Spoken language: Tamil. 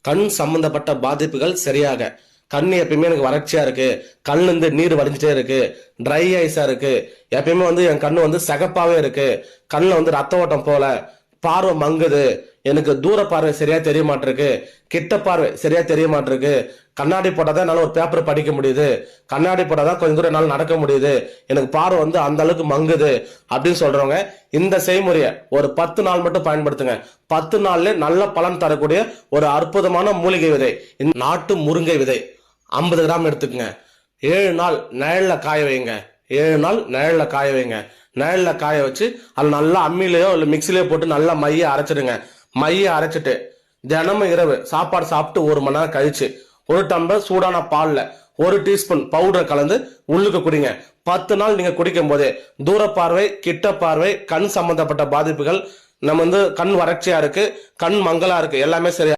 கண் சம்பந்தப்பட்ட பாதிப்புகள் சரியாக. கண் எப்பயுமே எனக்கு வறட்சியா இருக்கு, கண்ணுல இருந்து நீர் வடிஞ்சிட்டே இருக்கு, ட்ரை ஐஸா இருக்கு, எப்பயுமே என் கண்ணு சிகப்பாவே இருக்கு, கண்ணுல ரத்த ஓட்டம் போல, பார்வை மங்குது, எனக்கு தூர பார்வை சரியா தெரிய மாட்டிருக்கு, கிட்ட பார்வை சரியா தெரிய மாட்டிருக்கு, கண்ணாடி போட்டாதான் என்னால ஒரு பேப்பர் படிக்க முடியுது, கண்ணாடி போட்டாதான் கொஞ்சம் தூரம் என்னால நடக்க முடியுது, எனக்கு பார்வை அந்த அளவுக்கு மங்குது அப்படின்னு சொல்றவங்க இந்த செய்முறையை ஒரு 10 நாள் மட்டும் பயன்படுத்துங்க. 10 நாள்ல நல்ல பலன் தரக்கூடிய ஒரு அற்புதமான மூலிகை விதை, இந்த நாட்டு முருங்கை விதை 50 கிராம் எடுத்துக்கங்க. 7 நாள் நிழல்ல காய வைங்க. 7 நாள் நிழல்ல காய வைங்க. நிழல்ல காய வச்சு அது நல்லா அம்மிலையோ இல்ல மிக்சிலையோ போட்டு நல்லா மைய அரைச்சிடுங்க. மைய அரைச்சிட்டு தினமும் இரவு சாப்பாடு சாப்பிட்டு 1 மணி நேரம் கழிச்சு 1 டம்ளர் சூடான பால்ல 1 டீஸ்பூன் பவுடர் கலந்து உள்ளுக்கு குடிங்க. 10 நாள் நீங்க குடிக்கும் போதே தூர பார்வை, கிட்ட பார்வை, கண் சம்பந்தப்பட்ட பாதிப்புகள், நம்ம கண் வறட்சியா இருக்கு, கண் மங்கலா இருக்கு, எல்லாமே சரியா